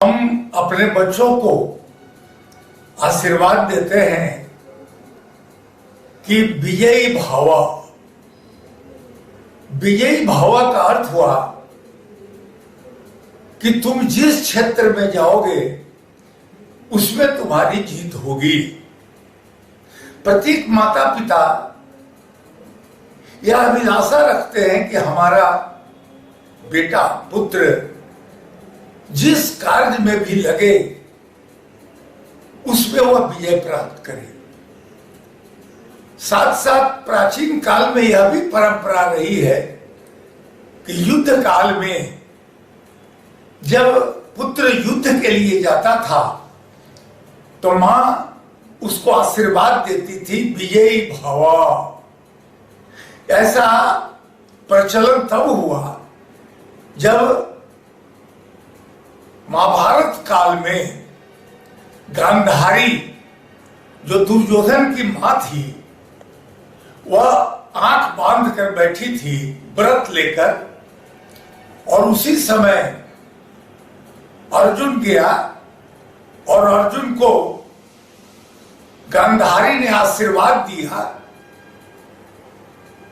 हम अपने बच्चों को आशीर्वाद देते हैं कि विजयी भव। विजयी भव का अर्थ हुआ कि तुम जिस क्षेत्र में जाओगे उसमें तुम्हारी जीत होगी। प्रत्येक माता पिता यह अभिलाषा रखते हैं कि हमारा बेटा पुत्र जिस कार्य में भी लगे उसमें वह विजय प्राप्त करे। साथ साथ प्राचीन काल में यह भी परंपरा रही है कि युद्ध काल में जब पुत्र युद्ध के लिए जाता था तो मां उसको आशीर्वाद देती थी, विजयी भव। ऐसा प्रचलन तब हुआ जब महाभारत काल में गांधारी जो दुर्योधन की मां थी वह आंख बांध कर बैठी थी व्रत लेकर, और उसी समय अर्जुन गया और अर्जुन को गांधारी ने आशीर्वाद दिया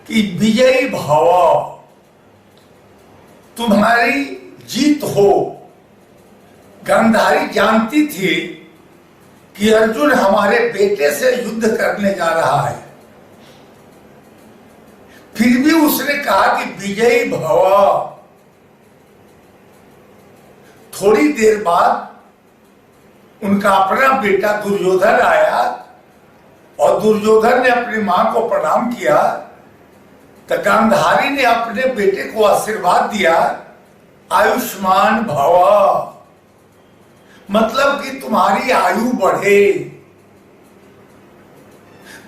कि विजयी भव, तुम्हारी जीत हो। गांधारी जानती थी कि अर्जुन हमारे बेटे से युद्ध करने जा रहा है, फिर भी उसने कहा कि विजयी भव। थोड़ी देर बाद उनका अपना बेटा दुर्योधन आया और दुर्योधन ने अपनी मां को प्रणाम किया तो गांधारी ने अपने बेटे को आशीर्वाद दिया, आयुष्मान भव, मतलब कि तुम्हारी आयु बढ़े।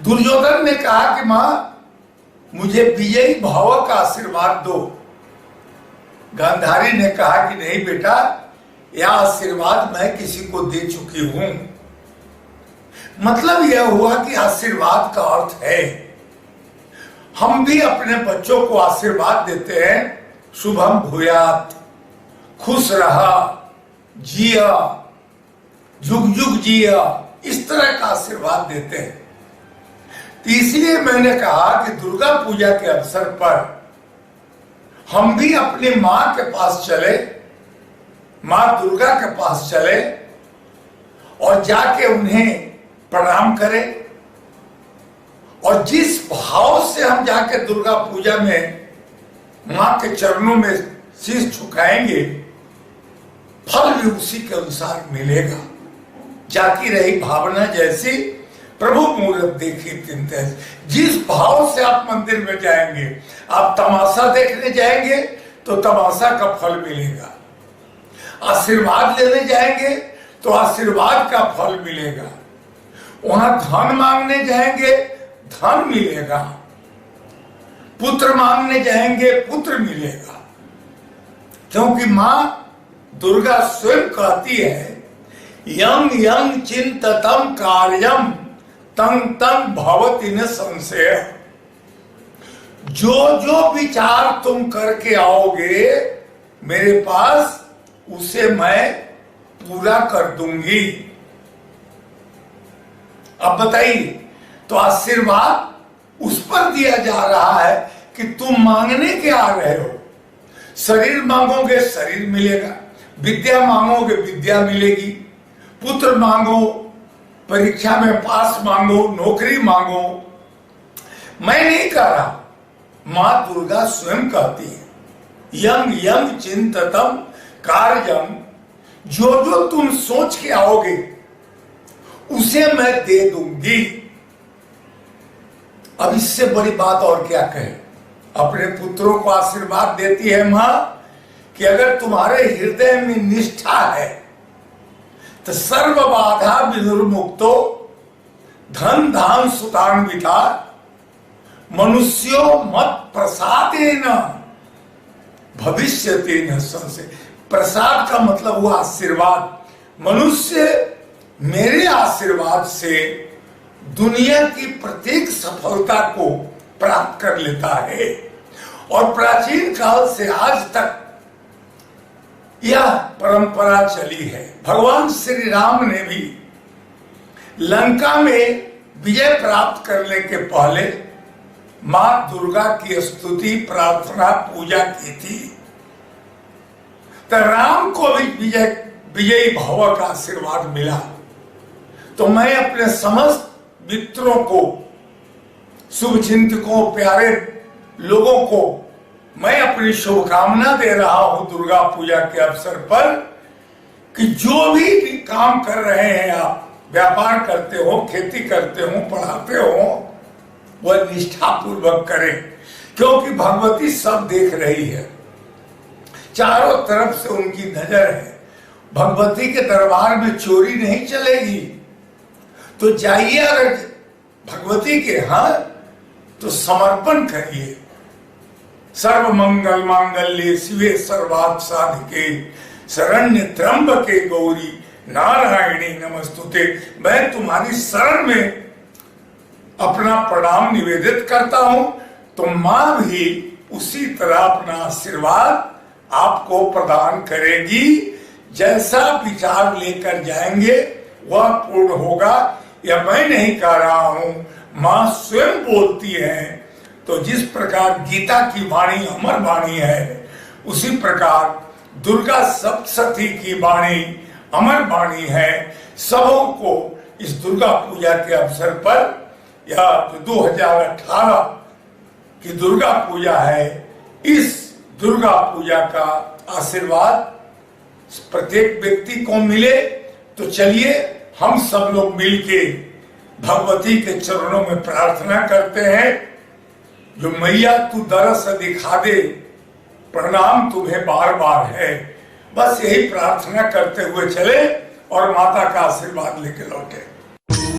दुर्योधन ने कहा कि मां मुझे विजयी भव का आशीर्वाद दो। गांधारी ने कहा कि नहीं बेटा, यह आशीर्वाद मैं किसी को दे चुकी हूं। मतलब यह हुआ कि आशीर्वाद का अर्थ है हम भी अपने बच्चों को आशीर्वाद देते हैं, शुभम भूयात, खुश रहा, जिया, जुग जुग जिया, इस तरह का आशीर्वाद देते हैं। तो इसलिए मैंने कहा कि दुर्गा पूजा के अवसर पर हम भी अपनी मां के पास चले, मां दुर्गा के पास चले और जाके उन्हें प्रणाम करें। और जिस भाव से हम जाके दुर्गा पूजा में मां के चरणों में शीश झुकाएंगे, फल भी उसी के अनुसार मिलेगा। जाकी रही भावना जैसी, प्रभु मुहूर्त देखी तिन तैसी। जिस भाव से आप मंदिर में जाएंगे, आप तमाशा देखने जाएंगे तो तमाशा का फल मिलेगा, आशीर्वाद लेने जाएंगे तो आशीर्वाद का फल मिलेगा, वहां धन मांगने जाएंगे धन मिलेगा, पुत्र मांगने जाएंगे पुत्र मिलेगा। क्योंकि मां दुर्गा स्वयं कहती है, यं यं चिंततम कार्यम तं तं भवति न संशय। जो जो विचार तुम करके आओगे मेरे पास, उसे मैं पूरा कर दूंगी। अब बताइए, तो आशीर्वाद उस पर दिया जा रहा है कि तुम मांगने के आ रहे हो। शरीर मांगोगे शरीर मिलेगा, विद्या मांगोगे विद्या मिलेगी, पुत्र मांगो, परीक्षा में पास मांगो, नौकरी मांगो। मैं नहीं कह रहा, मां दुर्गा स्वयं कहती है, यं यं चिंततम कार्यम, जो जो तुम सोच के आओगे उसे मैं दे दूंगी। अब इससे बड़ी बात और क्या कहे। अपने पुत्रों को आशीर्वाद देती है मां कि अगर तुम्हारे हृदय में निष्ठा है तो सर्व बाधा विनिर्मुक्तो धन धाम सुतान्विता मनुष्यो मत प्रसादेन भविष्यति न संशय। प्रसाद का मतलब हुआ आशीर्वाद। मनुष्य मेरे आशीर्वाद से दुनिया की प्रत्येक सफलता को प्राप्त कर लेता है। और प्राचीन काल से आज तक यह परंपरा चली है। भगवान श्री राम ने भी लंका में विजय प्राप्त करने के पहले मां दुर्गा की स्तुति, प्रार्थना, पूजा की थी। तो राम को भी विजयी भव का आशीर्वाद मिला। तो मैं अपने समस्त मित्रों को, शुभचिंतकों, प्यारे लोगों को मैं अपनी शुभकामना दे रहा हूं दुर्गा पूजा के अवसर पर कि जो भी काम कर रहे हैं आप, व्यापार करते हो, खेती करते हो, पढ़ाते हो, वह निष्ठापूर्वक करें, क्योंकि भगवती सब देख रही है, चारों तरफ से उनकी नजर है। भगवती के दरबार में चोरी नहीं चलेगी। तो जाइए, अगर भगवती के यहाँ तो समर्पण करिए। सर्व मंगल मांगल्ये शिवे सर्वार्थ साधिके शरण्य त्र्यंबके गौरी नारायणी नमस्तुते। मैं तुम्हारी शरण में अपना प्रणाम निवेदित करता हूं। तो मां भी उसी तरह अपना आशीर्वाद आपको प्रदान करेगी। जैसा विचार लेकर जाएंगे वह पूर्ण होगा। यह मैं नहीं कह रहा हूं, मां स्वयं बोलती है। तो जिस प्रकार गीता की वाणी अमर वाणी है, उसी प्रकार दुर्गा सप्तशती की वाणी अमर वाणी है। सबों को इस दुर्गा पूजा के अवसर पर, या 2018 की दुर्गा पूजा है, इस दुर्गा पूजा का आशीर्वाद प्रत्येक व्यक्ति को मिले। तो चलिए हम सब लोग मिलके भगवती के चरणों में प्रार्थना करते हैं। जो मैया तू दरस दिखा दे, प्रणाम तुम्हें बार बार है। बस यही प्रार्थना करते हुए चले और माता का आशीर्वाद लेके लौटे।